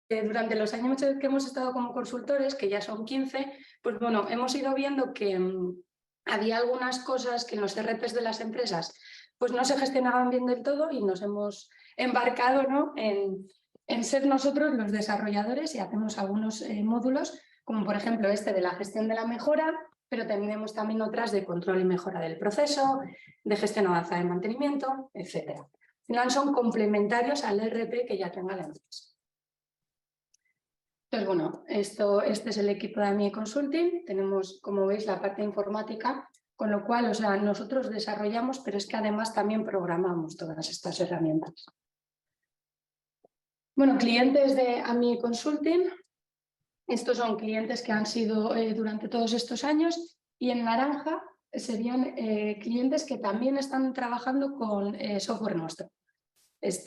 durante los años que hemos estado como consultores, que ya son 15, pues bueno, hemos ido viendo que había algunas cosas que en los RPs de las empresas pues no se gestionaban bien del todo y nos hemos embarcado, ¿no?, en ser nosotros los desarrolladores y hacemos algunos módulos, como por ejemplo este de la gestión de la mejora, pero tenemos también otras de control y mejora del proceso, de gestión avanzada de mantenimiento, etc. Al final son complementarios al RP que ya tenga la empresa. Entonces, bueno, este es el equipo de AMIE Consulting. Tenemos, como veis, la parte informática, con lo cual, o sea, nosotros desarrollamos, pero es que además también programamos todas estas herramientas. Bueno, clientes de AMIE Consulting. Estos son clientes que han sido durante todos estos años, y en naranja serían clientes que también están trabajando con software nuestro.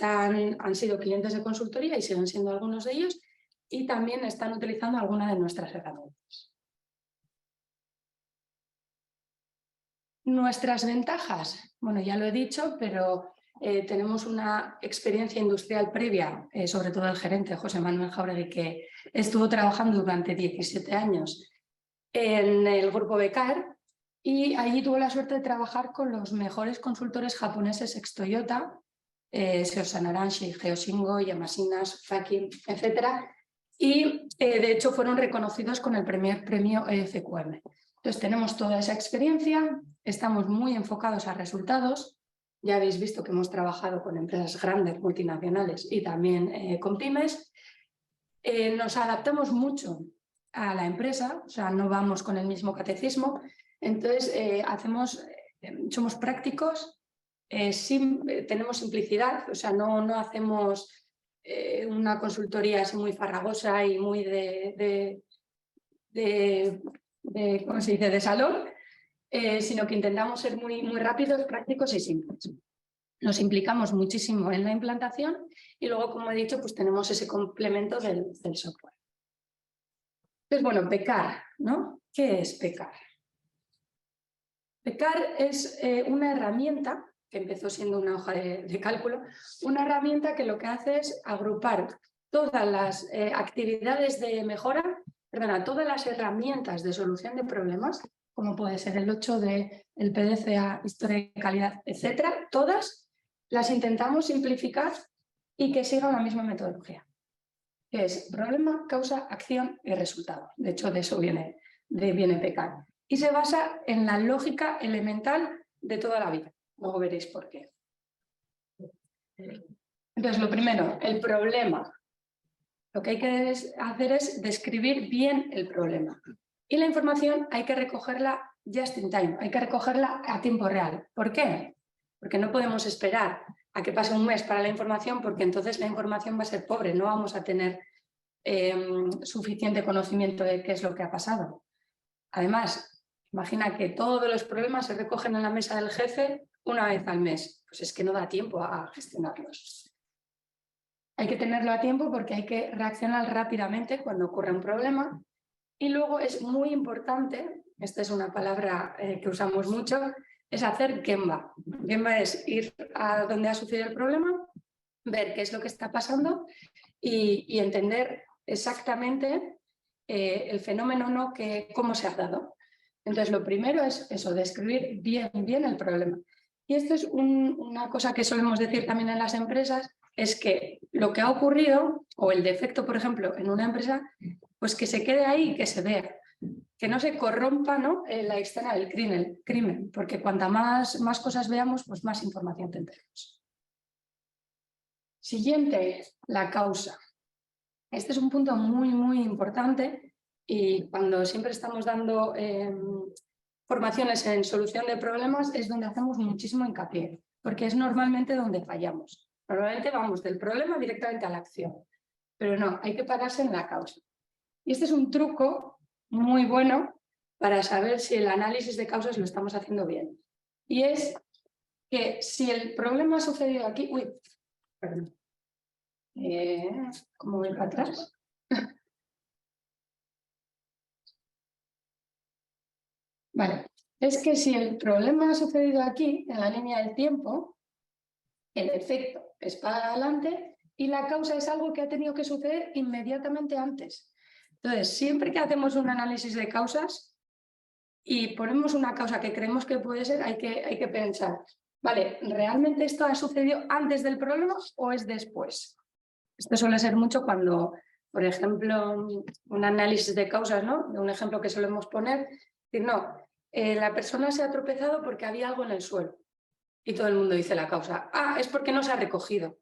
Han sido clientes de consultoría y siguen siendo algunos de ellos, y también están utilizando alguna de nuestras herramientas. Nuestras ventajas, bueno, ya lo he dicho, pero tenemos una experiencia industrial previa, sobre todo el gerente José Manuel Jauregui, que estuvo trabajando durante 17 años en el grupo Becar, y allí tuvo la suerte de trabajar con los mejores consultores japoneses ex Toyota, Seosan Aranshi, Geoshingo, Yamasinas, Fakin, etc. Y de hecho fueron reconocidos con el primer premio EFQM. Entonces tenemos toda esa experiencia, estamos muy enfocados a resultados. Ya habéis visto que hemos trabajado con empresas grandes, multinacionales, y también con pymes. Nos adaptamos mucho a la empresa, o sea, no vamos con el mismo catecismo. Entonces somos prácticos, tenemos simplicidad, o sea, no hacemos una consultoría así muy farragosa y muy ¿cómo se dice?, de salón, sino que intentamos ser muy rápidos, prácticos y simples. Nos implicamos muchísimo en la implantación y luego, como he dicho, pues tenemos ese complemento del software. Entonces, bueno, Becar, ¿no? ¿Qué es Becar? Becar es una herramienta que empezó siendo una hoja de cálculo, una herramienta que lo que hace es agrupar todas las actividades de mejora, todas las herramientas de solución de problemas, como puede ser el 8D, el PDCA, historia de calidad, etcétera, todas las intentamos simplificar y que sigan la misma metodología, que es problema, causa, acción y resultado. De hecho, de eso viene Becar. Y se basa en la lógica elemental de toda la vida. Luego veréis por qué. Entonces, lo primero, el problema. Lo que hay que hacer es describir bien el problema. Y la información hay que recogerla just in time, hay que recogerla a tiempo real. ¿Por qué? Porque no podemos esperar a que pase un mes para la información, porque entonces la información va a ser pobre, no vamos a tener suficiente conocimiento de qué es lo que ha pasado. Además, imagina que todos los problemas se recogen en la mesa del jefe una vez al mes. Pues es que no da tiempo a gestionarlos. Hay que tenerlo a tiempo porque hay que reaccionar rápidamente cuando ocurre un problema. Y luego es muy importante, esta es una palabra que usamos mucho, es hacer Gemba. Gemba es ir a donde ha sucedido el problema, ver qué es lo que está pasando y entender exactamente el fenómeno, cómo se ha dado. Entonces, lo primero es eso, describir bien el problema. Y esto es una cosa que solemos decir también en las empresas, es que lo que ha ocurrido, o el defecto, por ejemplo, en una empresa, pues que se quede ahí y que se vea, que no se corrompa, ¿no?, la escena del crimen, porque cuanta más cosas veamos, pues más información tendremos. Siguiente, la causa. Este es un punto muy importante, y cuando siempre estamos dando formaciones en solución de problemas es donde hacemos muchísimo hincapié, porque es normalmente donde fallamos. Normalmente vamos del problema directamente a la acción, pero no, hay que pararse en la causa. Y este es un truco muy bueno para saber si el análisis de causas lo estamos haciendo bien. Y es que si el problema ha sucedido aquí... Uy, perdón. ¿Cómo voy para atrás? Vale, es que si el problema ha sucedido aquí, en la línea del tiempo, el efecto es para adelante y la causa es algo que ha tenido que suceder inmediatamente antes. Entonces, siempre que hacemos un análisis de causas y ponemos una causa que creemos que puede ser, hay que pensar, vale, ¿realmente esto ha sucedido antes del problema o es después? Esto suele ser mucho cuando, por ejemplo, un análisis de causas, ¿no? De un ejemplo que solemos poner, decir, no, la persona se ha tropezado porque había algo en el suelo. Y todo el mundo dice la causa. Ah, es porque no se ha recogido.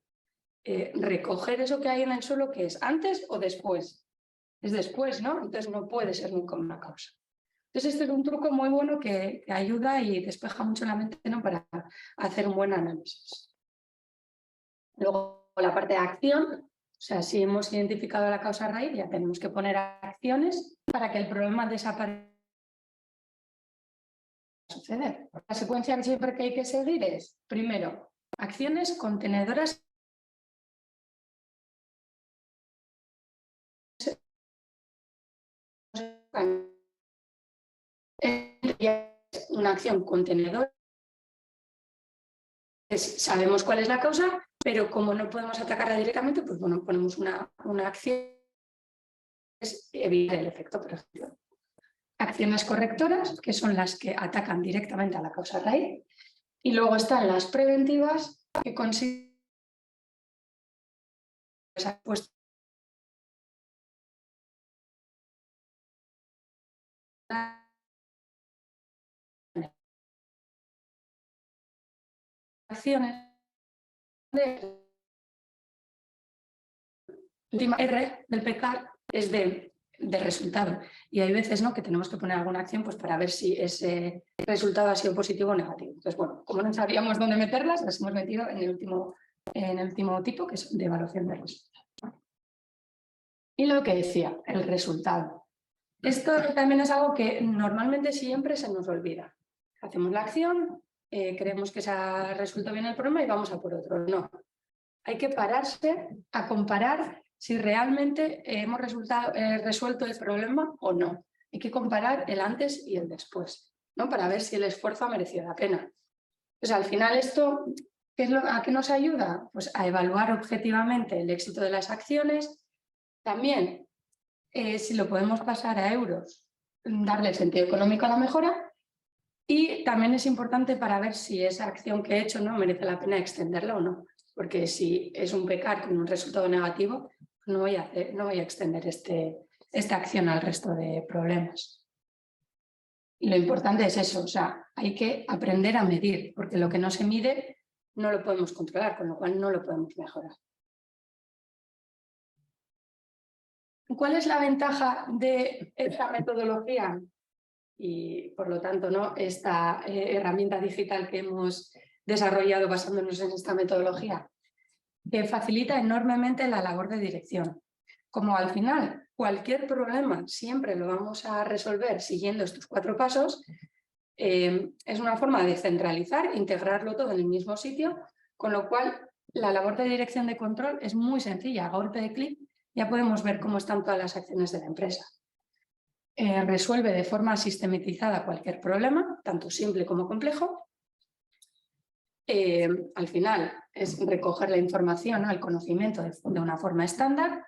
Recoger eso que hay en el suelo, ¿qué es? ¿Antes o después? Es después, ¿no? Entonces no puede ser nunca una causa. Entonces este es un truco muy bueno que ayuda y despeja mucho la mente, ¿no? Para hacer un buen análisis. Luego la parte de acción, o sea, si hemos identificado la causa raíz, ya tenemos que poner acciones para que el problema desaparezca. Suceder. La secuencia que siempre que hay que seguir es, primero, acciones contenedoras. Una acción contenedora. Sabemos cuál es la causa, pero como no podemos atacarla directamente, pues bueno, ponemos una acción, es evitar el efecto, por ejemplo. Acciones correctoras, que son las que atacan directamente a la causa raíz, y luego están las preventivas, que consiguen pues, acciones de última R del pecar es de resultado. Y hay veces, ¿no?, que tenemos que poner alguna acción pues, para ver si ese resultado ha sido positivo o negativo. Entonces, bueno, como no sabíamos dónde meterlas, las hemos metido en el último tipo, que es de evaluación de resultados. Y lo que decía, el resultado. Esto también es algo que normalmente siempre se nos olvida. Hacemos la acción, creemos que se ha resuelto bien el problema y vamos a por otro. No. Hay que pararse a comparar si realmente hemos resuelto el problema o no. Hay que comparar el antes y el después, ¿no? Para ver si el esfuerzo ha merecido la pena. Pues al final esto, ¿a qué nos ayuda? Pues a evaluar objetivamente el éxito de las acciones. También, si lo podemos pasar a euros, darle sentido económico a la mejora. Y también es importante para ver si esa acción que he hecho no merece la pena extenderla o no. Porque si es un pecar con un resultado negativo, no voy a extender esta acción al resto de problemas. Y lo importante es eso, o sea, hay que aprender a medir, porque lo que no se mide no lo podemos controlar, con lo cual no lo podemos mejorar. ¿Cuál es la ventaja de esta metodología? Y por lo tanto, ¿no?, esta herramienta digital que hemos desarrollado basándonos en esta metodología, que facilita enormemente la labor de dirección. Como al final cualquier problema siempre lo vamos a resolver siguiendo estos 4 pasos, es una forma de centralizar, integrarlo todo en el mismo sitio, con lo cual la labor de dirección de control es muy sencilla. A golpe de clic ya podemos ver cómo están todas las acciones de la empresa. Resuelve de forma sistematizada cualquier problema, tanto simple como complejo. Al final es recoger la información, ¿no?, el conocimiento de una forma estándar,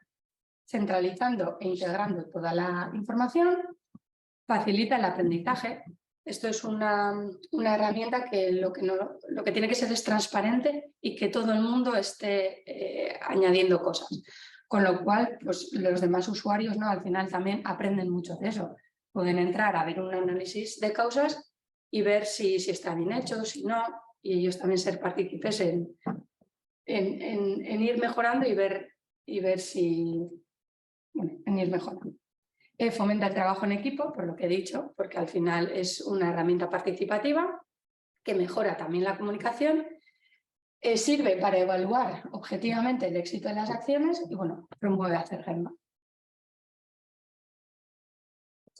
centralizando e integrando toda la información, facilita el aprendizaje. Esto es una herramienta que lo que tiene que ser es transparente y que todo el mundo esté añadiendo cosas. Con lo cual, pues, los demás usuarios, ¿no?, al final también aprenden mucho de eso. Pueden entrar a ver un análisis de causas y ver si está bien hecho, si no, y ellos también ser partícipes en ir mejorando y ver si... Bueno, en ir mejorando. Fomenta el trabajo en equipo, por lo que he dicho, porque al final es una herramienta participativa que mejora también la comunicación. Sirve para evaluar objetivamente el éxito de las acciones y, bueno, promueve hacer Gemba.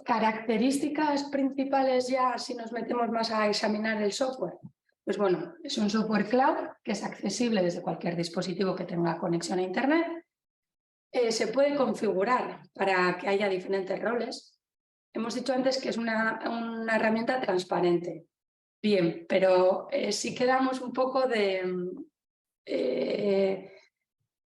Características principales ya si nos metemos más a examinar el software. Pues bueno, es un software cloud que es accesible desde cualquier dispositivo que tenga conexión a Internet. Se puede configurar para que haya diferentes roles. Hemos dicho antes que es una herramienta transparente. Bien, pero si quedamos un poco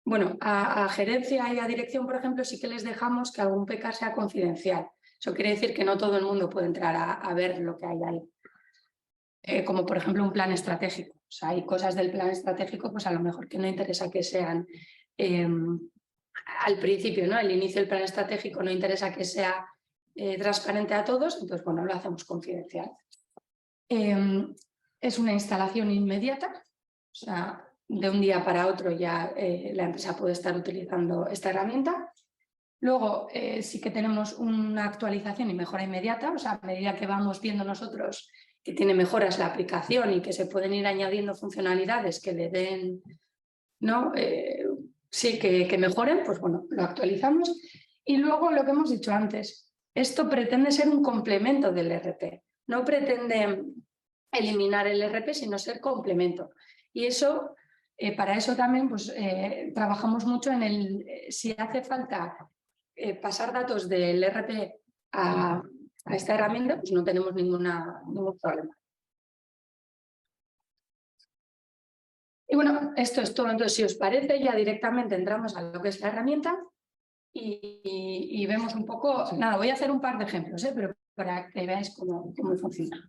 Bueno, a gerencia y a dirección, por ejemplo, sí que les dejamos que algún PK sea confidencial. Eso quiere decir que no todo el mundo puede entrar a ver lo que hay ahí. Como por ejemplo un plan estratégico. O sea, hay cosas del plan estratégico, pues a lo mejor que no interesa que sean al principio, ¿no? El inicio del plan estratégico no interesa que sea transparente a todos, entonces bueno, lo hacemos confidencial. Es una instalación inmediata, o sea, de un día para otro ya la empresa puede estar utilizando esta herramienta. Luego sí que tenemos una actualización y mejora inmediata, o sea, a medida que vamos viendo nosotros que tiene mejoras la aplicación y que se pueden ir añadiendo funcionalidades que le den, ¿no? Sí, que mejoren, pues bueno, lo actualizamos. Y luego lo que hemos dicho antes, esto pretende ser un complemento del ERP, no pretende eliminar el ERP, sino ser complemento. Y eso, para eso también pues, trabajamos mucho en si hace falta pasar datos del ERP a esta herramienta, pues no tenemos ningún problema. Y bueno, esto es todo. Entonces, si os parece, ya directamente entramos a lo que es la herramienta y vemos un poco... Nada, voy a hacer un par de ejemplos, pero para que veáis cómo funciona.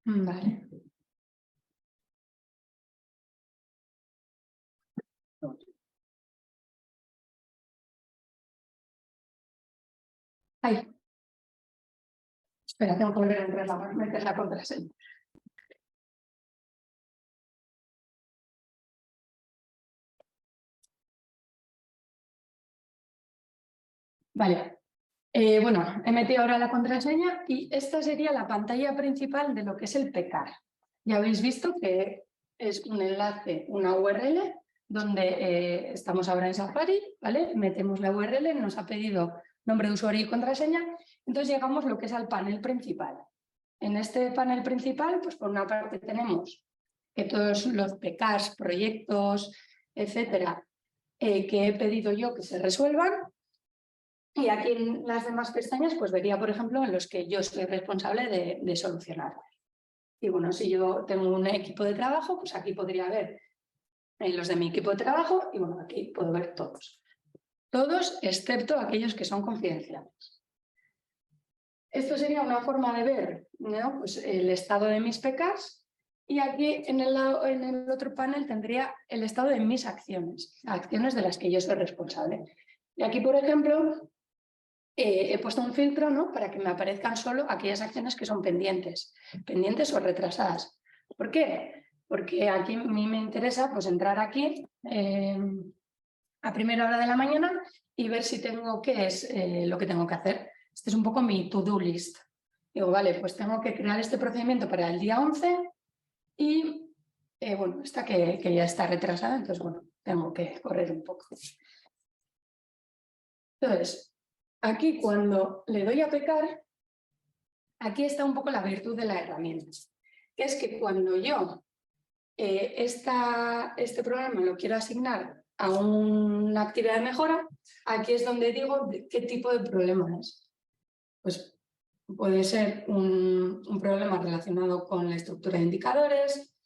Vale. Ay. Espera, tengo que volver a entrar meter la contraseña. Vale. Bueno, he metido ahora la contraseña y esta sería la pantalla principal de lo que es el PECAR. Ya habéis visto que es un enlace, una URL, donde estamos ahora en Safari, ¿vale? Metemos la URL, nos ha pedido nombre de usuario y contraseña, entonces llegamos lo que es al panel principal. En este panel principal, pues por una parte tenemos que todos los PECARs, proyectos, etcétera, que he pedido yo que se resuelvan. Y aquí en las demás pestañas, pues vería, por ejemplo, en los que yo soy responsable de solucionar. Y bueno, si yo tengo un equipo de trabajo, pues aquí podría ver los de mi equipo de trabajo y bueno, aquí puedo ver todos. Todos excepto aquellos que son confidenciales. Esto sería una forma de ver, ¿no? Pues el estado de mis PECAs y aquí en el otro panel tendría el estado de mis acciones, acciones de las que yo soy responsable. Y aquí, por ejemplo, he puesto un filtro, ¿no? Para que me aparezcan solo aquellas acciones que son pendientes o retrasadas. ¿Por qué? Porque aquí a mí me interesa pues, entrar aquí a primera hora de la mañana y ver si tengo qué es lo que tengo que hacer. Este es un poco mi to-do list. Digo, vale, pues tengo que crear este procedimiento para el día 11 y, bueno, esta que ya está retrasada, entonces, bueno, tengo que correr un poco. Entonces, aquí cuando le doy a pecar, aquí está un poco la virtud de la herramienta, que es que cuando yo este programa lo quiero asignar a una actividad de mejora, aquí es donde digo qué tipo de problema es. Pues puede ser un problema relacionado con la estructura de indicadores,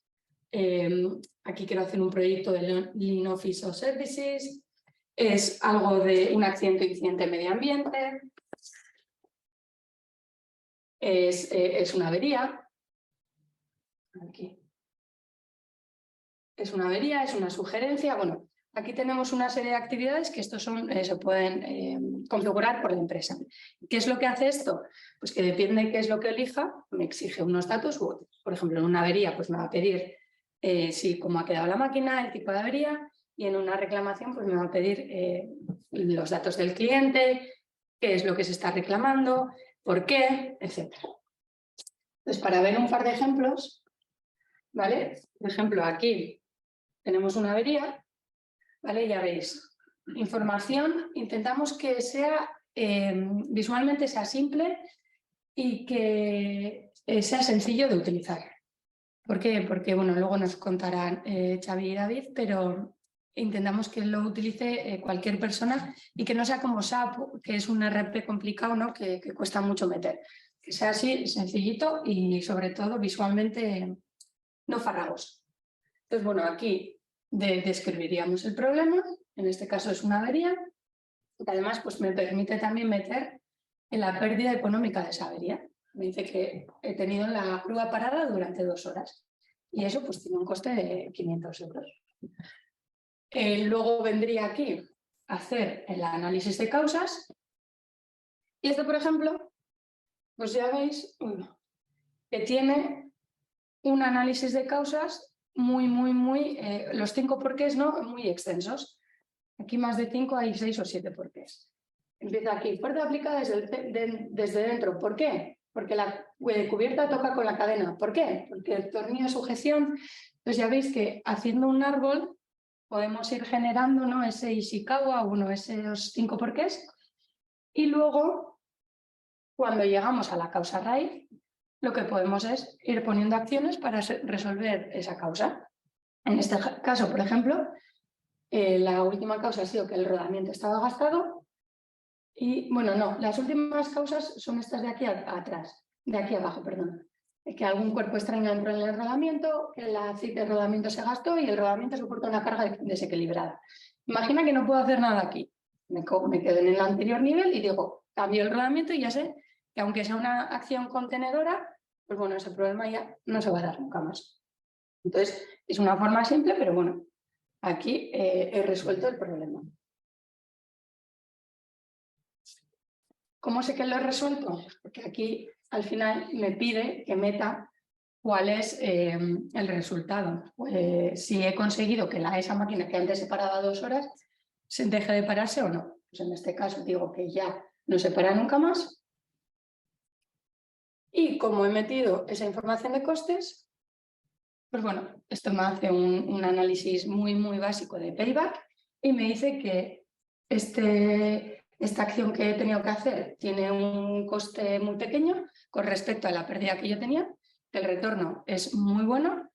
aquí quiero hacer un proyecto de Lean Office o Services, es algo de un accidente o incidente de medio ambiente, es una avería. Aquí. Es una avería, es una sugerencia. Bueno, aquí tenemos una serie de actividades que estos se pueden configurar por la empresa. ¿Qué es lo que hace esto? Pues que depende de qué es lo que elija, me exige unos datos u otros. Por ejemplo, en una avería pues me va a pedir cómo ha quedado la máquina, el tipo de avería, y en una reclamación pues me va a pedir los datos del cliente, qué es lo que se está reclamando, por qué, etc. Entonces, para ver un par de ejemplos, ¿vale? Por ejemplo, aquí tenemos una avería, ¿vale? Ya veis, información, intentamos que sea visualmente sea simple y que sea sencillo de utilizar. ¿Por qué? Porque, bueno, luego nos contarán Xavi y David, pero intentamos que lo utilice cualquier persona y que no sea como SAP, que es un RP complicado, ¿no? que cuesta mucho meter. Que sea así, sencillito y sobre todo visualmente no farragoso. Entonces, bueno, aquí describiríamos el problema, en este caso es una avería, que además pues, me permite también meter en la pérdida económica de esa avería. Me dice que he tenido la grúa parada durante 2 horas y eso pues tiene un coste de 500 euros. Luego vendría aquí a hacer el análisis de causas y esto, por ejemplo, pues ya veis que tiene un análisis de causas muy, los 5 porqués, ¿no? Muy extensos. Aquí más de 5 hay 6 o 7 porqués. Empieza aquí, fuerza aplicada desde dentro. ¿Por qué? Porque la cubierta toca con la cadena. ¿Por qué? Porque el tornillo de sujeción. Entonces ya veis que haciendo un árbol podemos ir generando, ¿no? Ese Ishikawa, esos 5 porqués. Y luego, cuando llegamos a la causa raíz, lo que podemos es ir poniendo acciones para resolver esa causa. En este caso, por ejemplo, la última causa ha sido que el rodamiento estaba gastado y, bueno, no, las últimas causas son estas de aquí atrás, de aquí abajo, perdón. Que algún cuerpo extraño entró en el rodamiento, que la cita de rodamiento se gastó y el rodamiento soporta una carga desequilibrada. Imagina que no puedo hacer nada aquí. Me quedo en el anterior nivel y digo, cambio el rodamiento y ya sé que aunque sea una acción contenedora, pues bueno, ese problema ya no se va a dar nunca más. Entonces, es una forma simple, pero bueno, aquí he resuelto el problema. ¿Cómo sé que lo he resuelto? Porque aquí al final me pide que meta cuál es el resultado. Pues, si he conseguido que esa máquina que antes se paraba 2 horas se deje de pararse o no. Pues en este caso digo que ya no se para nunca más. Y como he metido esa información de costes, pues bueno, esto me hace un análisis muy básico de payback y me dice que esta acción que he tenido que hacer tiene un coste muy pequeño con respecto a la pérdida que yo tenía, que el retorno es muy bueno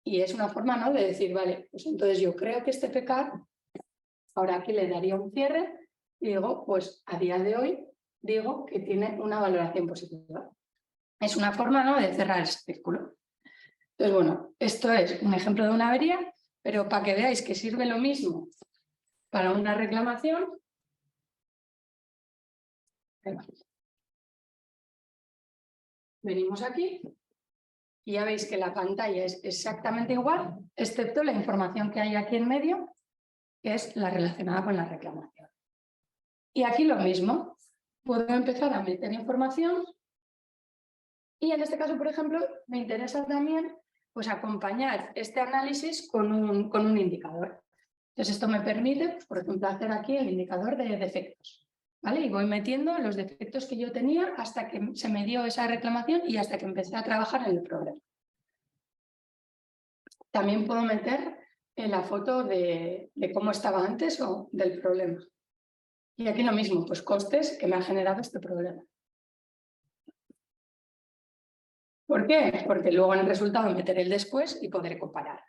y es una forma, ¿no?, de decir, vale, pues entonces yo creo que este PK, ahora aquí le daría un cierre y digo, pues a día de hoy digo que tiene una valoración positiva. Es una forma, ¿no?, de cerrar este círculo. Entonces, bueno, esto es un ejemplo de una avería, pero para que veáis que sirve lo mismo para una reclamación. Venimos aquí y ya veis que la pantalla es exactamente igual, excepto la información que hay aquí en medio, que es la relacionada con la reclamación. Y aquí lo mismo, puedo empezar a meter información y en este caso, por ejemplo, me interesa también pues, acompañar este análisis con un indicador. Entonces esto me permite, por ejemplo, hacer aquí el indicador de defectos. ¿Vale? Y voy metiendo los defectos que yo tenía hasta que se me dio esa reclamación y hasta que empecé a trabajar en el problema. También puedo meter en la foto de cómo estaba antes o del problema. Y aquí lo mismo, pues costes que me ha generado este problema. ¿Por qué? Porque luego en el resultado meteré el después y podré comparar.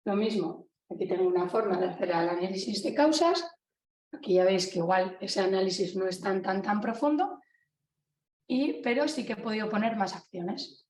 Lo mismo, aquí tengo una forma de hacer el análisis de causas. Aquí ya veis que igual ese análisis no es tan profundo, pero sí que he podido poner más acciones.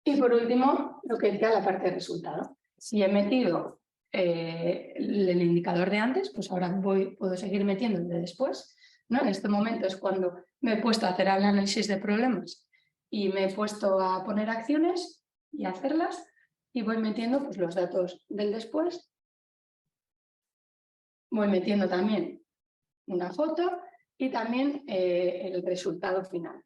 Y por último, lo que decía la parte de resultado. Si he metido el indicador de antes, pues ahora puedo seguir metiendo el de después, ¿no? En este momento es cuando me he puesto a hacer el análisis de problemas y me he puesto a poner acciones y a hacerlas y voy metiendo pues, los datos del después. Voy metiendo también una foto y también el resultado final.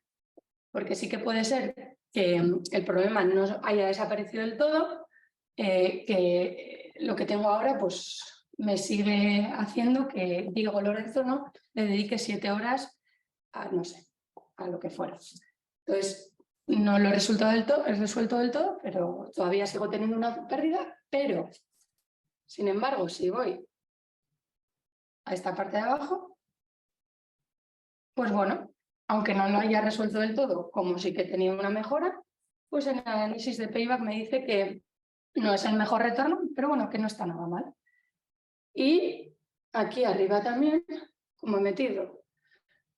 Porque sí que puede ser que el problema no haya desaparecido del todo, que lo que tengo ahora pues me sigue haciendo que Diego Lorenzo, ¿no?, le dedique 7 horas a, no sé, a lo que fuera. Entonces, no lo he resuelto del todo, pero todavía sigo teniendo una pérdida, pero, sin embargo, si voy a esta parte de abajo, pues bueno, aunque no lo haya resuelto del todo, como sí que he tenido una mejora, pues en el análisis de payback me dice que No es el mejor retorno, pero bueno, que no está nada mal. Y aquí arriba también, como he metido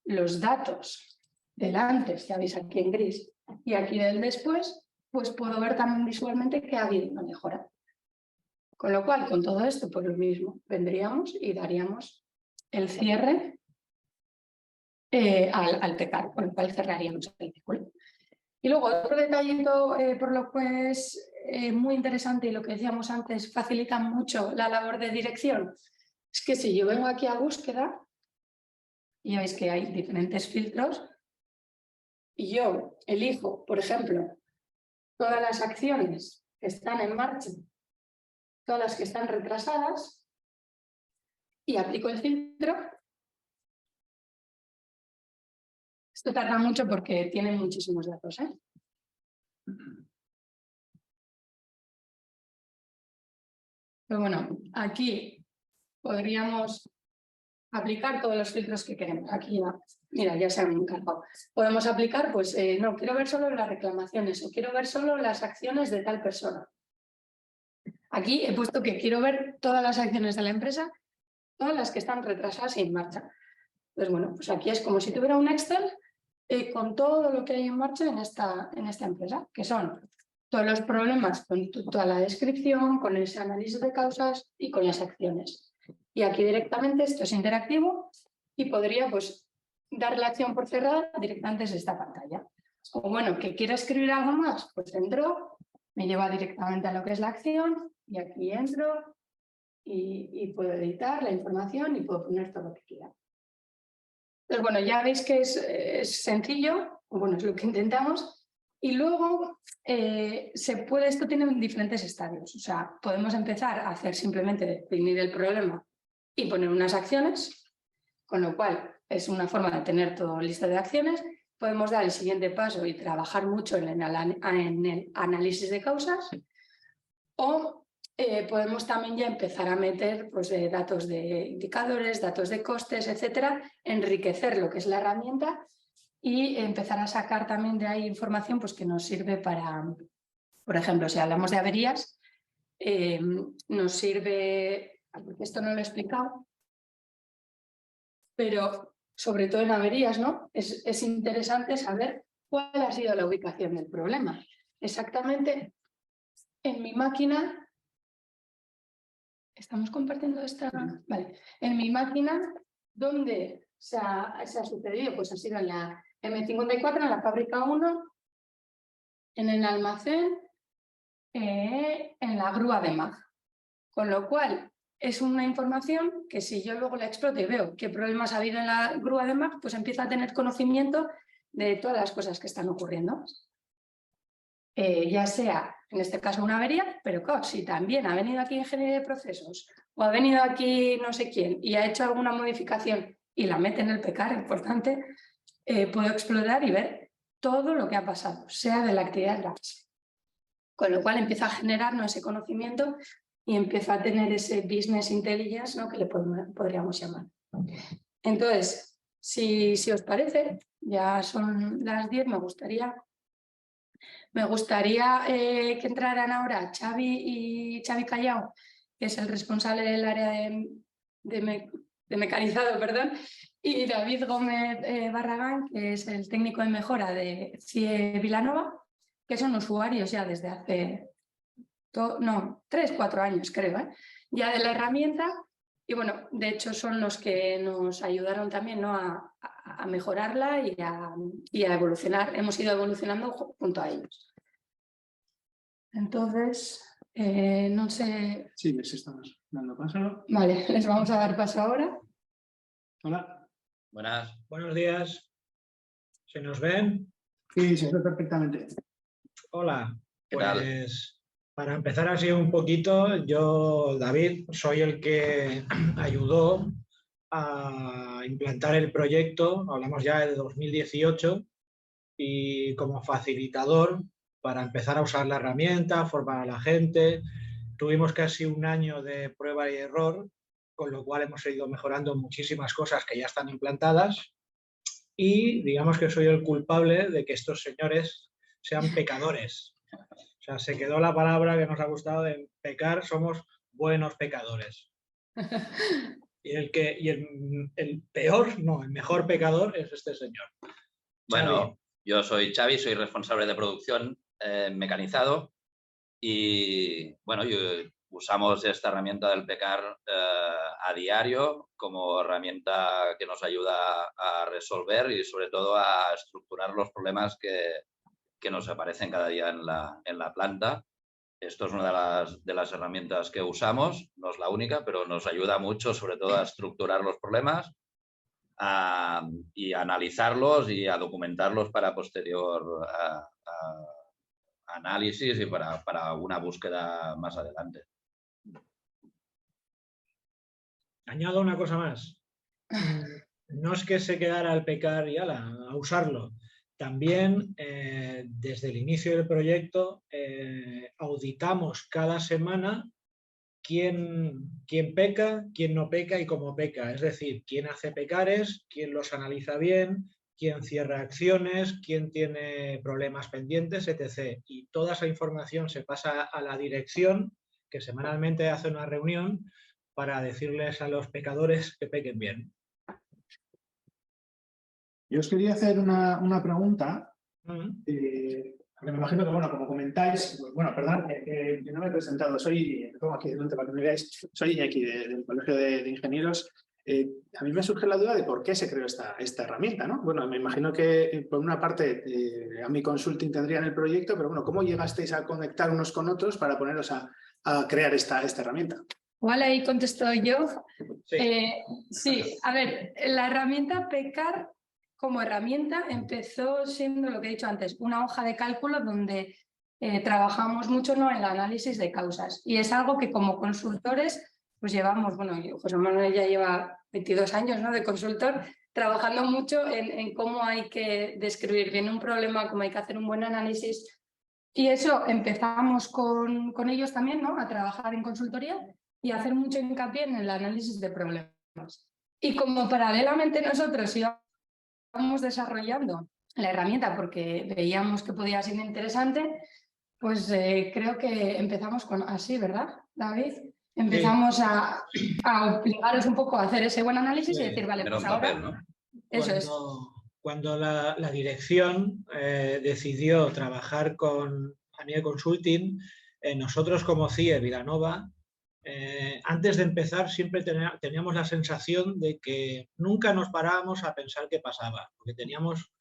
los datos del antes, ya veis aquí en gris, y aquí del después, pues puedo ver también visualmente que ha habido una mejora. Con lo cual, con todo esto, pues lo mismo, vendríamos y daríamos el cierre al pecar, con lo cual cerraríamos el círculo. Y luego otro detallito, por lo que es muy interesante y lo que decíamos antes, facilita mucho la labor de dirección, es que si yo vengo aquí a búsqueda, y ya veis que hay diferentes filtros, y yo elijo, por ejemplo, todas las acciones que están en marcha, todas las que están retrasadas, y aplico el filtro. Esto tarda mucho porque tiene muchísimos datos, ¿eh? Pero bueno, aquí podríamos aplicar todos los filtros que queremos. Aquí ya, mira, ya se han encargado. Podemos aplicar, pues, no, quiero ver solo las reclamaciones o quiero ver solo las acciones de tal persona. Aquí he puesto que quiero ver todas las acciones de la empresa, todas las que están retrasadas y en marcha. Pues bueno, pues aquí es como si tuviera un Excel con todo lo que hay en marcha en esta empresa, que son todos los problemas con toda la descripción, con ese análisis de causas y con las acciones. Y aquí directamente esto es interactivo y podría pues dar la acción por cerrada directamente desde esta pantalla. O bueno, que quiero escribir algo más, pues entro, me lleva directamente a lo que es la acción y aquí entro y puedo editar la información y puedo poner todo lo que quiera. Entonces, bueno, ya veis que es sencillo, bueno, es lo que intentamos. Y luego, esto tiene diferentes estadios. O sea, podemos empezar a hacer simplemente definir el problema y poner unas acciones, con lo cual es una forma de tener todo listo de acciones. Podemos dar el siguiente paso y trabajar mucho en el análisis de causas. O podemos también ya empezar a meter pues, datos de indicadores, datos de costes, etcétera, enriquecer lo que es la herramienta y empezar a sacar también de ahí información pues, que nos sirve para, por ejemplo, si hablamos de averías, nos sirve, porque esto no lo he explicado, pero sobre todo en averías, ¿no? Es interesante saber cuál ha sido la ubicación del problema. Exactamente en mi máquina. ¿Estamos compartiendo esta? Vale. En mi máquina, ¿dónde se ha sucedido? Pues ha sido en la M54, en la fábrica 1, en el almacén, en la grúa de MAG. Con lo cual, es una información que si yo luego la exploto y veo qué problemas ha habido en la grúa de MAG, pues empiezo a tener conocimiento de todas las cosas que están ocurriendo. Ya sea, en este caso, una avería, pero claro, si también ha venido aquí ingeniería de procesos o ha venido aquí no sé quién y ha hecho alguna modificación y la mete en el PECAR, importante, puedo explorar y ver todo lo que ha pasado, sea de la actividad de la base. Con lo cual empieza a generarnos ese conocimiento y empieza a tener ese business intelligence, ¿no? Que le podríamos llamar. Entonces, si os parece, ya son las 10, me gustaría que entraran ahora Xavi Callao, que es el responsable del área de mecanizado, perdón, y David Gómez Barragán, que es el técnico de mejora de CIE Vilanova, que son usuarios ya desde hace 3-4 años, creo, ya de la herramienta. Y bueno, de hecho son los que nos ayudaron también, ¿no? a mejorarla y a evolucionar. Hemos ido evolucionando junto a ellos. Entonces, no sé... Sí, les estamos dando paso. Vale, les vamos a dar paso ahora. Hola. Buenas. Buenos días. ¿Se nos ven? Sí, se ve perfectamente. Hola. ¿Qué tal? Pues para empezar así un poquito, yo, David, soy el que ayudó a implantar el proyecto, hablamos ya de 2018, y como facilitador para empezar a usar la herramienta, formar a la gente. Tuvimos casi un año de prueba y error, con lo cual hemos ido mejorando muchísimas cosas que ya están implantadas y digamos que soy el culpable de que estos señores sean pecadores. O sea, se quedó la palabra que nos ha gustado de pecar, somos buenos pecadores. Y el peor, no, el mejor pecador es este señor. Bueno, Xavi. yo soy Xavi, soy responsable de producción mecanizado y bueno, usamos esta herramienta del Pecar a diario como herramienta que nos ayuda a resolver y sobre todo a estructurar los problemas que nos aparecen cada día en la planta. Esto es una de las herramientas que usamos, no es la única, pero nos ayuda mucho sobre todo a estructurar los problemas y a analizarlos y a documentarlos para posterior análisis y para una búsqueda más adelante. Añado una cosa más. No es que se quedara al pecar y a usarlo. También desde el inicio del proyecto auditamos cada semana quién peca, quién no peca y cómo peca. Es decir, quién hace pecares, quién los analiza bien, quién cierra acciones, quién tiene problemas pendientes, etc. Y toda esa información se pasa a la dirección, que semanalmente hace una reunión para decirles a los pecadores que pequen bien. Yo os quería hacer una pregunta. Mm. Me imagino que, bueno, como comentáis, bueno, perdón, yo no me he presentado, pongo aquí delante para que me veáis, soy Iñaki del Colegio de Ingenieros. A mí me surge la duda de por qué se creó esta herramienta, ¿no? Bueno, me imagino que por una parte a mi consulting tendrían el proyecto, pero bueno, ¿cómo llegasteis a conectar unos con otros para poneros a crear esta herramienta? Igual ahí contesto yo. Sí. Sí, a ver, la herramienta Pecar como herramienta empezó siendo lo que he dicho antes, una hoja de cálculo donde trabajamos mucho, ¿no?, en el análisis de causas. Y es algo que como consultores pues llevamos, bueno, José Manuel ya lleva 22 años, ¿no?, de consultor, trabajando mucho en cómo hay que describir bien un problema, cómo hay que hacer un buen análisis. Y eso empezamos con ellos también, ¿no?, a trabajar en consultoría y hacer mucho hincapié en el análisis de problemas. Y como paralelamente nosotros íbamos desarrollando la herramienta porque veíamos que podía ser interesante, pues creo que empezamos así, ¿verdad, David? Empezamos Sí. a obligaros un poco a hacer ese buen análisis Sí. y decir, vale, pues Era un ahora... papel, ¿no? Eso es. Cuando la dirección decidió trabajar con Anie Consulting, nosotros como CIE Vilanova, antes de empezar siempre teníamos la sensación de que nunca nos parábamos a pensar qué pasaba, porque teníamos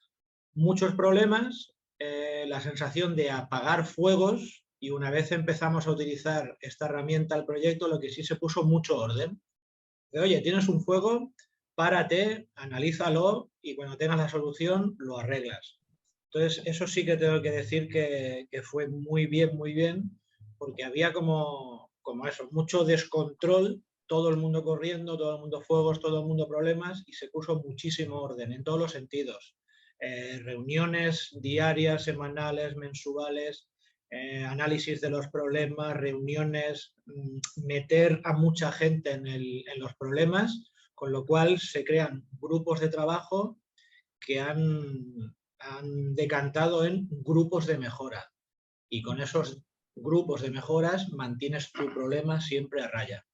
muchos problemas, la sensación de apagar fuegos, y una vez empezamos a utilizar esta herramienta al proyecto, lo que sí se puso mucho orden. De, oye, tienes un fuego, párate, analízalo y cuando tengas la solución lo arreglas. Entonces, eso sí que tengo que decir que fue muy bien, porque había como eso, mucho descontrol, todo el mundo corriendo, todo el mundo fuegos, todo el mundo problemas, y se puso muchísimo orden en todos los sentidos. Reuniones diarias, semanales, mensuales, análisis de los problemas, reuniones, meter a mucha gente en los problemas, con lo cual se crean grupos de trabajo que han decantado en grupos de mejora. Y con esos grupos de mejoras mantienes tu problema siempre a raya.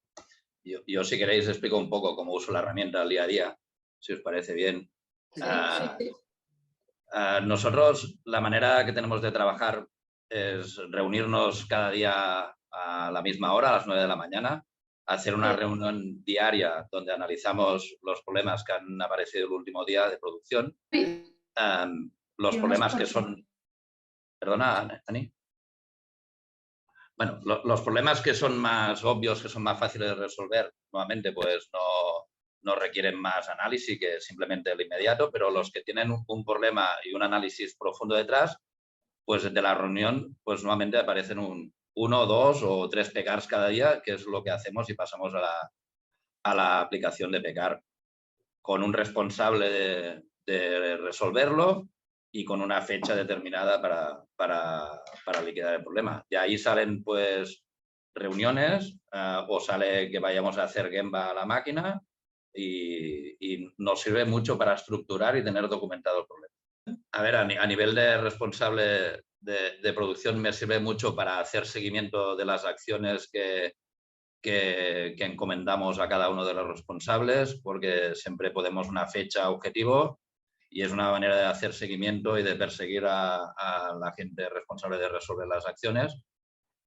Yo si queréis explico un poco cómo uso la herramienta al día a día, si os parece bien. Sí. Nosotros la manera que tenemos de trabajar es reunirnos cada día a la misma hora, a las 9 de la mañana, hacer una reunión diaria donde analizamos los problemas que han aparecido el último día de producción. Los problemas que son... Perdona, Ani. Bueno, los problemas que son más obvios, que son más fáciles de resolver, nuevamente pues no requieren más análisis que simplemente el inmediato, pero los que tienen un problema y un análisis profundo detrás, pues de la reunión, pues nuevamente aparecen 1, 2 o 3 pecars cada día, que es lo que hacemos y pasamos a la aplicación de pecar, con un responsable de resolverlo y con una fecha determinada para liquidar el problema. De ahí salen pues reuniones o sale que vayamos a hacer Gemba a la máquina y nos sirve mucho para estructurar y tener documentado el problema. A ver, a nivel de responsable de producción me sirve mucho para hacer seguimiento de las acciones que encomendamos a cada uno de los responsables, porque siempre podemos una fecha objetivo y es una manera de hacer seguimiento y de perseguir a la gente responsable de resolver las acciones.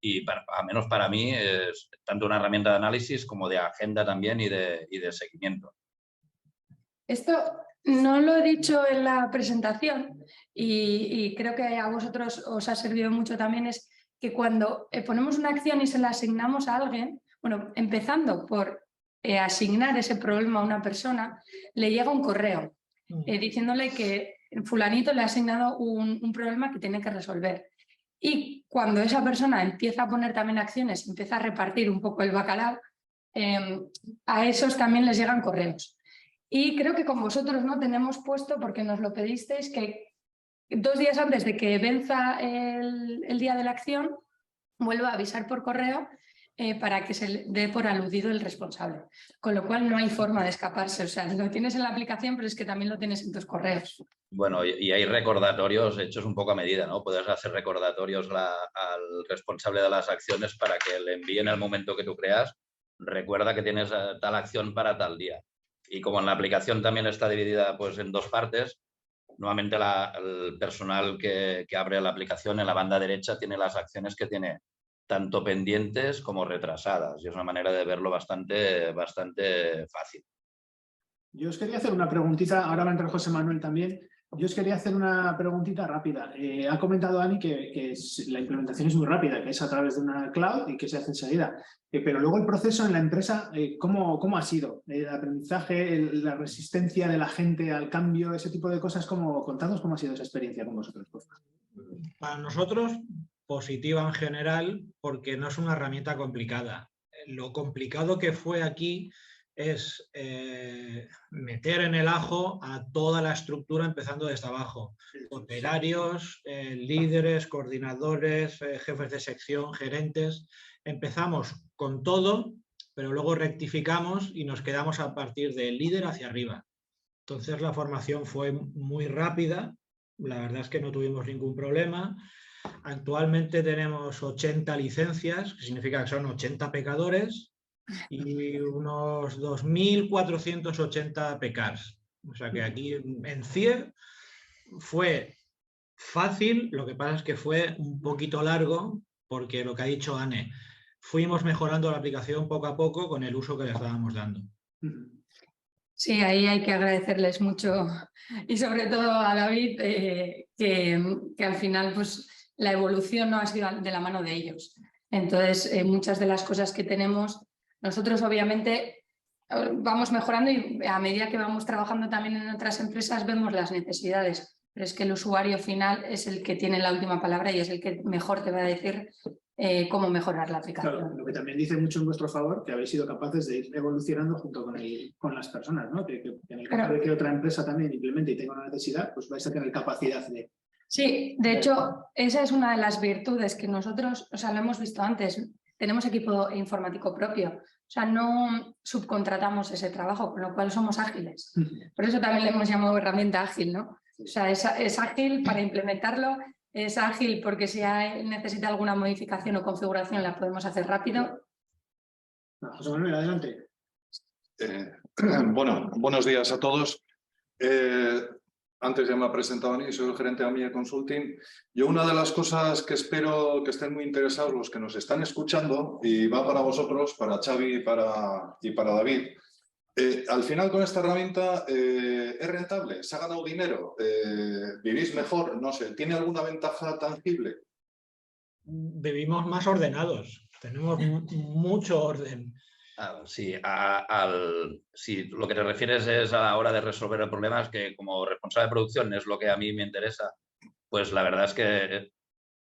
Y al menos para mí es tanto una herramienta de análisis como de agenda también y de seguimiento. Esto no lo he dicho en la presentación y creo que a vosotros os ha servido mucho también, es que cuando ponemos una acción y se la asignamos a alguien, bueno, empezando por asignar ese problema a una persona, le llega un correo diciéndole que fulanito le ha asignado un problema que tiene que resolver. Y cuando esa persona empieza a poner también acciones, empieza a repartir un poco el bacalao, a esos también les llegan correos. Y creo que con vosotros no tenemos puesto, porque nos lo pedisteis, que 2 días antes de que venza el día de la acción, vuelva a avisar por correo para que se dé por aludido el responsable. Con lo cual no hay forma de escaparse. O sea, lo tienes en la aplicación, pero es que también lo tienes en tus correos. Bueno, y hay recordatorios hechos un poco a medida, ¿no? Puedes hacer recordatorios al responsable de las acciones para que le envíe en el momento que tú creas. Recuerda que tienes tal acción para tal día. Y como en la aplicación también está dividida pues, en 2 partes, nuevamente el personal que abre la aplicación en la banda derecha tiene las acciones que tiene tanto pendientes como retrasadas. Y es una manera de verlo bastante fácil. Yo os quería hacer una preguntita, ahora va a entrar José Manuel también. Yo os quería hacer una preguntita rápida. Ha comentado Ani que la implementación es muy rápida, que es a través de una cloud y que se hace enseguida. Pero luego el proceso en la empresa, ¿cómo ha sido? El aprendizaje, la resistencia de la gente al cambio, ese tipo de cosas. Contadnos cómo ha sido esa experiencia con vosotros, por favor. Para nosotros, positiva en general, porque no es una herramienta complicada. Lo complicado que fue aquí es meter en el ajo a toda la estructura empezando desde abajo. Operarios, líderes, coordinadores, jefes de sección, gerentes. Empezamos con todo, pero luego rectificamos y nos quedamos a partir del líder hacia arriba. Entonces la formación fue muy rápida, la verdad es que no tuvimos ningún problema. Actualmente tenemos 80 licencias, que significa que son 80 pecadores, y unos 2.480 PKs. O sea que aquí en CIE fue fácil, lo que pasa es que fue un poquito largo, porque lo que ha dicho Anne, fuimos mejorando la aplicación poco a poco con el uso que le estábamos dando. Sí, ahí hay que agradecerles mucho y sobre todo a David que al final pues, la evolución no ha sido de la mano de ellos. Entonces, muchas de las cosas que tenemos, nosotros obviamente vamos mejorando y a medida que vamos trabajando también en otras empresas vemos las necesidades. Pero es que el usuario final es el que tiene la última palabra y es el que mejor te va a decir cómo mejorar la aplicación. Claro, lo que también dice mucho en vuestro favor, que habéis sido capaces de ir evolucionando junto con las personas, ¿no? Que en el caso de que otra empresa también implemente y tenga una necesidad, pues vais a tener capacidad de... Sí, de hecho, esa es una de las virtudes que nosotros, o sea, lo hemos visto antes, tenemos equipo informático propio, o sea, no subcontratamos ese trabajo, con lo cual somos ágiles. Por eso también le hemos llamado herramienta ágil, ¿no? O sea, es ágil para implementarlo, es ágil porque si necesita alguna modificación o configuración la podemos hacer rápido. José Manuel, adelante. Bueno, buenos días a todos. Antes ya me ha presentado Ani, soy el gerente de AMIE Consulting. Yo una de las cosas que espero que estén muy interesados los que nos están escuchando, y va para vosotros, para Xavi y para David, al final con esta herramienta ¿es rentable? ¿Se ha ganado dinero? ¿Vivís mejor? No sé, ¿tiene alguna ventaja tangible? Vivimos más ordenados, tenemos mucho orden. Sí, si lo que te refieres es a la hora de resolver el problema, es que como responsable de producción es lo que a mí me interesa, pues la verdad es que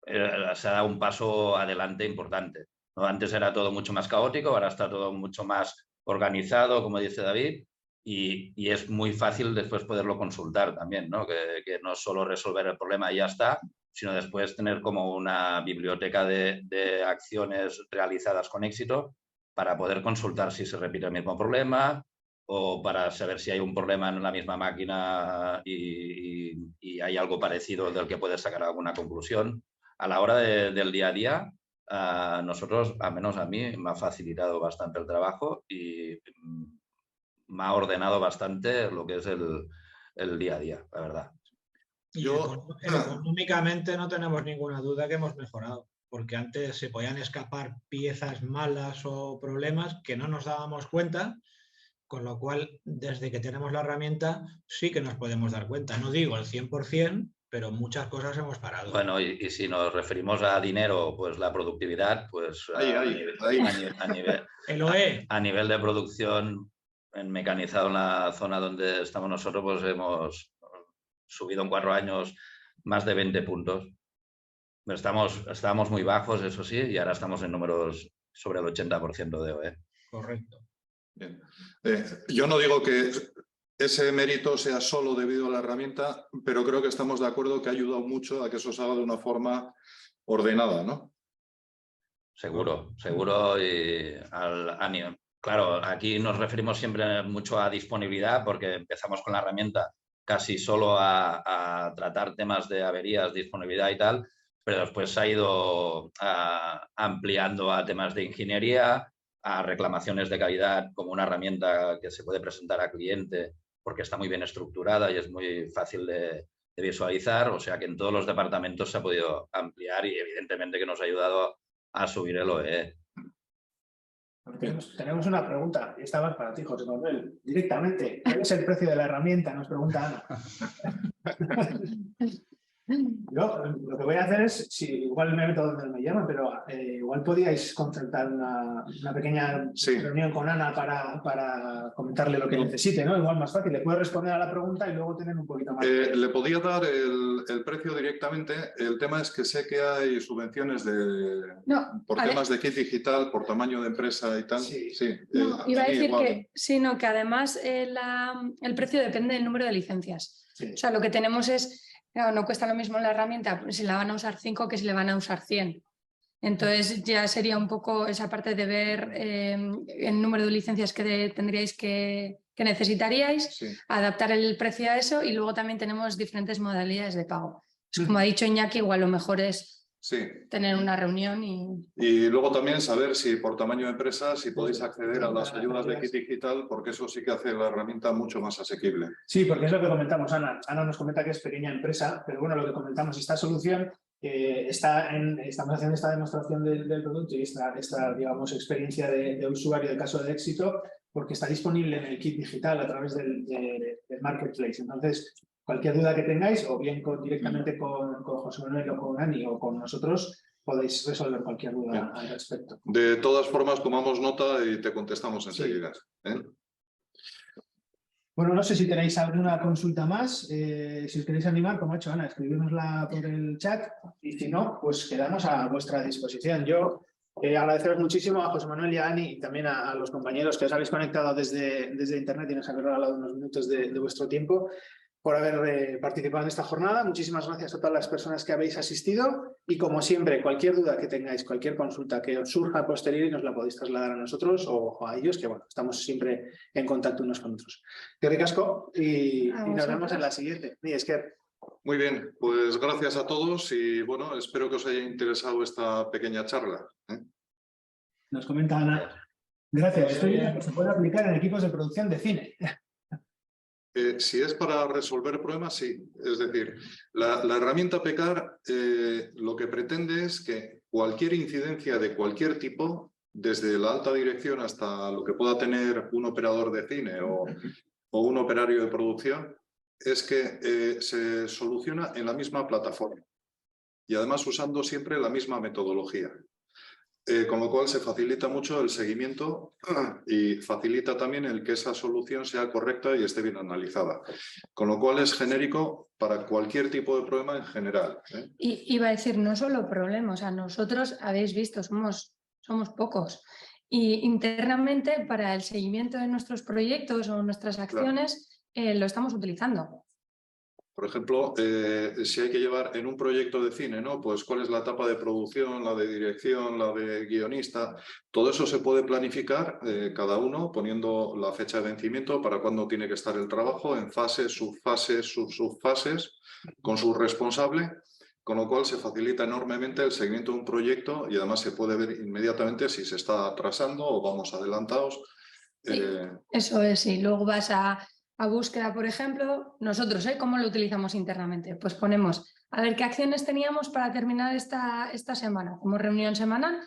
se ha dado un paso adelante importante, ¿no? Antes era todo mucho más caótico, ahora está todo mucho más organizado, como dice David, y es muy fácil después poderlo consultar también, ¿no? Que no solo resolver el problema y ya está, sino después tener como una biblioteca de acciones realizadas con éxito para poder consultar si se repite el mismo problema o para saber si hay un problema en la misma máquina y hay algo parecido del que puedes sacar alguna conclusión. A la hora del día a día, nosotros, al menos a mí, me ha facilitado bastante el trabajo y me ha ordenado bastante lo que es el día a día, la verdad. Y económicamente no tenemos ninguna duda que hemos mejorado, porque antes se podían escapar piezas malas o problemas que no nos dábamos cuenta, con lo cual, desde que tenemos la herramienta, sí que nos podemos dar cuenta. No digo el 100%, pero muchas cosas hemos parado. Bueno, y si nos referimos a dinero, pues la productividad, pues a nivel de producción en mecanizado en la zona donde estamos nosotros, pues hemos subido en 4 años más de 20 puntos. Estábamos muy bajos, eso sí, y ahora estamos en números sobre el 80% de OE. Correcto. Bien. Yo no digo que ese mérito sea solo debido a la herramienta, pero creo que estamos de acuerdo que ha ayudado mucho a que eso se haga de una forma ordenada, ¿no? Seguro. Y claro, aquí nos referimos siempre mucho a disponibilidad porque empezamos con la herramienta casi solo a tratar temas de averías, disponibilidad y tal, pero después se ha ido ampliando a temas de ingeniería, a reclamaciones de calidad como una herramienta que se puede presentar al cliente porque está muy bien estructurada y es muy fácil de visualizar, o sea que en todos los departamentos se ha podido ampliar y evidentemente que nos ha ayudado a subir el OE. Tenemos una pregunta, esta va para ti, José Manuel, directamente. ¿Cuál es el precio de la herramienta? Nos pregunta Ana. Yo lo que voy a hacer es, si igual me meto donde me llaman, pero igual podíais concertar una pequeña reunión con Ana para comentarle lo que necesite, ¿no? Igual más fácil, le puedo responder a la pregunta y luego tener un poquito más. Le podía dar el precio directamente, el tema es que sé que hay subvenciones por temas de kit digital, por tamaño de empresa y tal. Sí. No, iba a decir que sí, no, que además el precio depende del número de licencias. Sí. O sea, lo que tenemos es... Claro, no cuesta lo mismo la herramienta si la van a usar 5 que si le van a usar 100. Entonces ya sería un poco esa parte de ver el número de licencias que tendríais que necesitaríais, adaptar el precio a eso y luego también tenemos diferentes modalidades de pago. Pues, como ha dicho Iñaki, igual lo mejor es tener una reunión y luego también saber si por tamaño de empresa, si podéis acceder a las ayudas de kit digital, porque eso sí que hace la herramienta mucho más asequible. Sí, porque es lo que comentamos, Ana. Ana nos comenta que es pequeña empresa, pero bueno, lo que comentamos, esta solución estamos haciendo esta demostración del producto y esta digamos, experiencia de usuario de caso de éxito, porque está disponible en el kit digital a través del marketplace. Entonces, cualquier duda que tengáis, o bien directamente con José Manuel o con Ani o con nosotros, podéis resolver cualquier duda al respecto. De todas formas, tomamos nota y te contestamos enseguida. Bueno, no sé si tenéis alguna consulta más. Si os queréis animar, como ha hecho Ana, escribirnosla por el chat y si no, pues quedamos a vuestra disposición. Yo agradeceros muchísimo a José Manuel y a Ani y también a los compañeros que os habéis conectado desde Internet y nos habéis regalado unos minutos de vuestro tiempo por haber participado en esta jornada. Muchísimas gracias a todas las personas que habéis asistido y como siempre, cualquier duda que tengáis, cualquier consulta que os surja a posteriori, nos la podéis trasladar a nosotros o a ellos, que bueno, estamos siempre en contacto unos con otros. Qué ricasco y nos vemos en la siguiente. Esker. Muy bien, pues gracias a todos y bueno, espero que os haya interesado esta pequeña charla. Nos comenta Ana. Gracias. Esto se puede aplicar en equipos de producción de cine. Si es para resolver problemas, sí. Es decir, la herramienta PECAR lo que pretende es que cualquier incidencia de cualquier tipo, desde la alta dirección hasta lo que pueda tener un operador de cine o un operario de producción, es que se soluciona en la misma plataforma y además usando siempre la misma metodología. Con lo cual se facilita mucho el seguimiento y facilita también el que esa solución sea correcta y esté bien analizada. Con lo cual es genérico para cualquier tipo de problema en general. Y iba a decir, no solo problemas, o sea, nosotros habéis visto, somos pocos. Y internamente para el seguimiento de nuestros proyectos o nuestras acciones lo estamos utilizando. Por ejemplo, si hay que llevar en un proyecto de cine, ¿no? Pues cuál es la etapa de producción, la de dirección, la de guionista. Todo eso se puede planificar cada uno poniendo la fecha de vencimiento para cuándo tiene que estar el trabajo en fases, subfases, subfases, con su responsable, con lo cual se facilita enormemente el seguimiento de un proyecto y además se puede ver inmediatamente si se está atrasando o vamos adelantados. Sí, eso es, y luego vas a búsqueda, por ejemplo, nosotros, ¿cómo lo utilizamos internamente? Pues ponemos, a ver, ¿qué acciones teníamos para terminar esta semana? Como reunión semanal,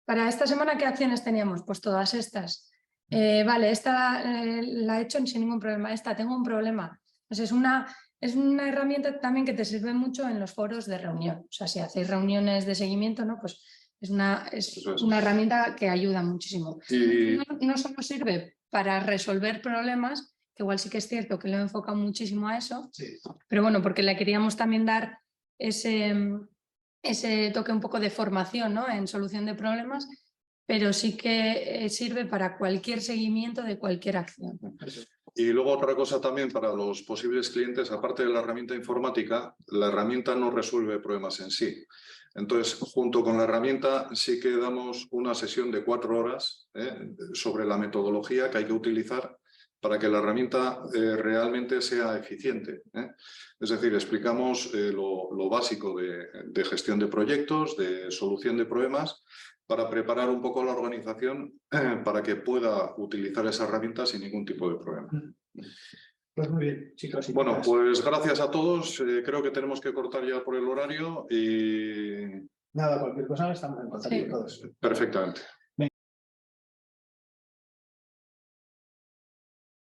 para esta semana, ¿qué acciones teníamos? Pues todas estas. Vale, esta la he hecho sin ningún problema, esta tengo un problema. Pues es una herramienta también que te sirve mucho en los foros de reunión. O sea, si hacéis reuniones de seguimiento, ¿no? Pues es una herramienta que ayuda muchísimo. Y... No solo sirve para resolver problemas, que igual sí que es cierto que lo he enfocado muchísimo a eso, Sí. pero bueno, porque le queríamos también dar ese toque un poco de formación, ¿no? En solución de problemas, pero sí que sirve para cualquier seguimiento de cualquier acción. Y luego otra cosa también para los posibles clientes, aparte de la herramienta informática, la herramienta no resuelve problemas en sí. Entonces, junto con la herramienta sí que damos una sesión de 4 horas sobre la metodología que hay que utilizar para que la herramienta realmente sea eficiente. Es decir, explicamos lo básico de gestión de proyectos, de solución de problemas, para preparar un poco la organización para que pueda utilizar esa herramienta sin ningún tipo de problema. Pues muy bien, chicos. Bueno, pues gracias a todos. Creo que tenemos que cortar ya por el horario y... Nada, cualquier cosa estamos en contacto Sí. todos. Perfectamente.